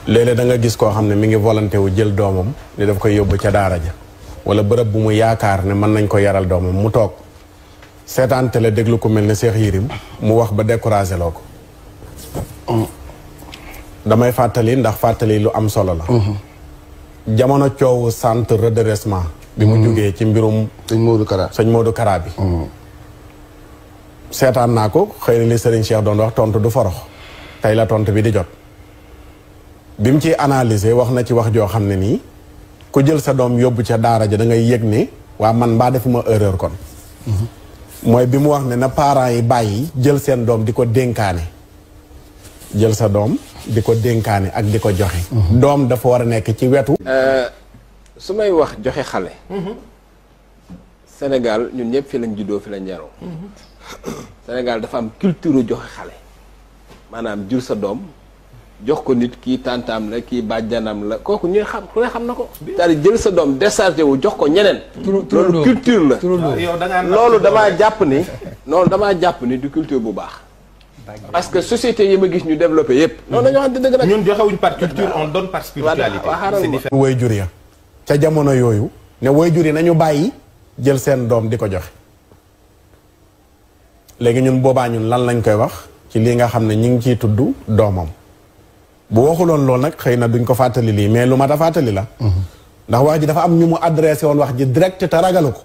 léeg-léeg da nga gis koo xam ne mi ngi volonté wu jël doomam ni daf koy yóbbu ca daara ja wala bërëb bu mu yaakaar ne mën nañ ko yaral doomam mu toog seetaan télé déglu ko mel ne Cheikh Yérim mu wax ba découragé loo ko damay fàttali ndax fàttali lu am solo la jamono coowu centre redressement bi mu jógee ci mbirum sëñ Modou Kara bi seetaan naa ko xëy na li Serigne Cheikh doon wax tontu du forox tey la tontu bi di jot bi mu ciy analyser wax na ci wax joo xam ne nii ku jël sa doom yóbbu ca daara ja da ngay yëg ne waa man mbaa defuma erreur kon mooy bi mu wax ne na parents yi bàyyi jël seen doom di ko dénkaane jël sa doom di ko dénkaane ak di ko joxe doom dafa war a nekk ci wetu su may wax joxe xale Sénégal ñun ñëpp fi lañ juddoo fi lañ yaroo Sénégal dafa am culture joxe xale maanaam jur sa doom jox ko nit kii tantam la kii bàjjanam la kooku ñuy xam ku ne xam na ko c'est-à-dire jël sa doom déchargé wu jox ko ñeneen loolu culture la loolu damaa jàpp ni du culture bu baax parce que société yi ma gis ñu développé yëpp noonu dañoo xam ne dëgg nag ñun joxewuñ par culture on donne par spiritualité c'est différent way jur ya ca jamono yooyu ne way jur yi nañu bàyyi jël seen doom di ko joxe léegi ñun boobaa ñun lan lañ koy wax ci li nga xam ne ñi ngi ciy tudd doomam bu waxuloon loolu nag xëy na duñ ko fàttali lii mais lu mat a fàttali la ndax wax ji dafa am ñu mu adressé woon wax ji direct te ragalu ko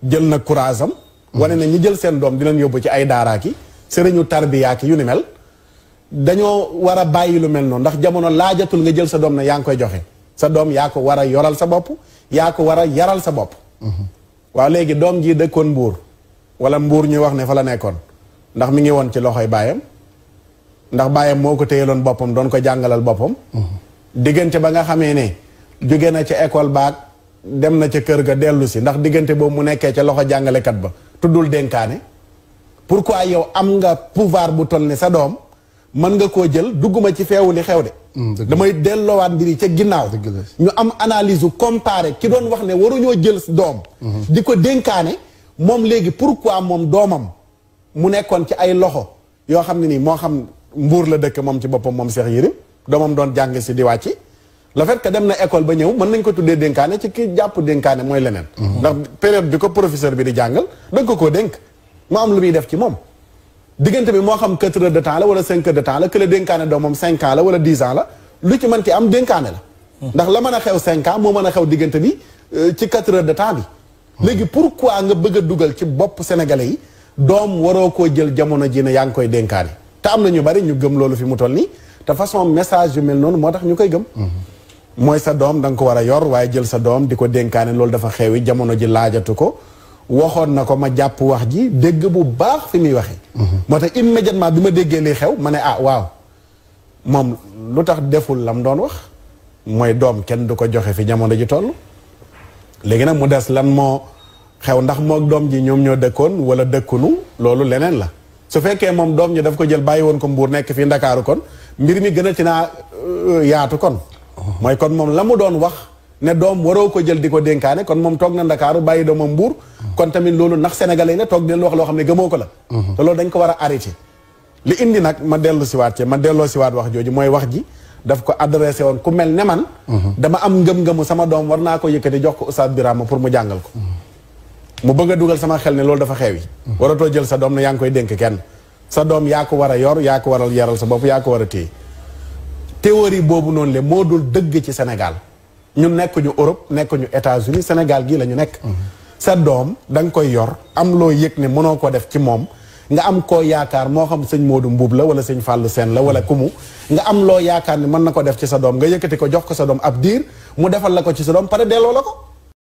jël na courage am wane na ñi jël seen doom di leen yóbbu ci ay daaraaki sëriñu tarbiyaaki yu ni mel dañoo war a bàyyi lu mel noonu ndax jamono laajatul nga jël sa doom na yaa ngi koy joxe sa doom yaa ko war a yoral sa bopp yaa ko war a yaral sa bopp waaw léegi doom ji dëkkoon Mbuur wala Mbuur ñuy wax ne fa la nekkoon ndax mi ngi woon ci loxoy baayam ndax baayam moo ko téyeloon boppam doon ko jàngalal boppam diggante ba nga xamee ne jóge na ca école baag dem na ca kër ga dellu si ndax diggante boobu mu nekkee ca loxo jàngalekat ba tuddul dénkaane pourquoi yow am nga pouvoir bu toll ne sa doom mën nga koo jël dugguma ci feewu li xew de damay delloowaat mbir yi ca ginnaaw ñu am analyse u comparé ki doon wax ne waruñoo jël doom di ko dénkaane moom léegi pourquoi moom doomam mu nekkoon ci ay loxo yoo xam ne nii moo xam Mbuur la dëkk moom ci boppam moom Cheikh Yérim doomam doon jàng si di wàcci le fait que dem na école ba ñëw mën nañ ko tuddee dénkaane ci ki jàpp dénkaane mooy leneen ndax période bi ko professeur bi di jàngal da nga ko koo dénk mu am lu muy def ci moom diggante bi moo xam 4 heures de temps la wala 5 heures de temps la que le dénkaane doomam 5 ans la wala 10 ans la lu ci mën ci am dénkaane la ndax la mën a xew 5 ans moo mën a xew diggante bi ci 4 heures de temps bi léegi pourquoi nga bëgg a dugal ci bopp sénégalais yi doom waroo koo jël jamono ji ne yaa ngi koy dénkaane te am na ñu bari ñu gëm loolu fi mu toll nii te façon message yu mel noonu moo tax ñu koy gëm mooy sa doom da nga ko war a yor waaye jël sa doom di ko dénkaane loolu dafa xewi jamono ji laajatu ko waxoon na ko ma jàpp wax ji dégg bu baax fi muy waxee moo tax immédiatement bi ma déggee li xew ma ne ah waaw moom lu tax deful lam doon wax mooy doom kenn du ko joxe fi jamono ji toll léegi nag mu des lan moo xew ndax moog doom ji ñoom ñoo dëkkoon wala dëkkunu loolu leneen la su fekkee moom doom ñi daf ko jël bàyyi woon ko Mbuur nekk fii Ndakaaru kon mbir mi gën a ci naa yaatu kon mooy kon moom la mu doon wax ne doom waroo ko jël di ko dénkaane kon moom toog na Ndakaaru bàyyi doomam Mbuur kon tamit loolu ndax sénégalais la toog den wax loo xam ne gëmoo ko la te loolu dañ ko war a arrêté li indi nag ma dellu siwaat ci ma delloo siwaat wax jooju mooy wax ji daf ko adressé woon ku mel ne man dama am ngëm-ngëmu sama doom war naa ko yëkkati jox ko Oustaz Birama pour mu jàngal ko mu bëgg a dugal sama xel ne loolu dafa xew yi waratoo jël sa doom ne yaa ngi koy dénk kenn sa doom yaa ko war a yor yaa ko war a yaral sa bopp yaa ko war a téye théorie boobu noonu le moo dul dëgg ci Sénégal ñun nekkuñu Europe nekkuñu États-Unis Sénégal gii la ñu nekk sa doom da nga koy yor am loo yëg ne mënoo ko def ci moom nga am koo yaakaar moo xam sëñ Modou Mbuub la wala sëñ Fallou Sène la wala kumu nga am loo yaakaar ne mën na ko def ci sa doom nga yëkkati ko jox ko sa doom ab diir mu defal la ko ci sa doom pare delloo la ko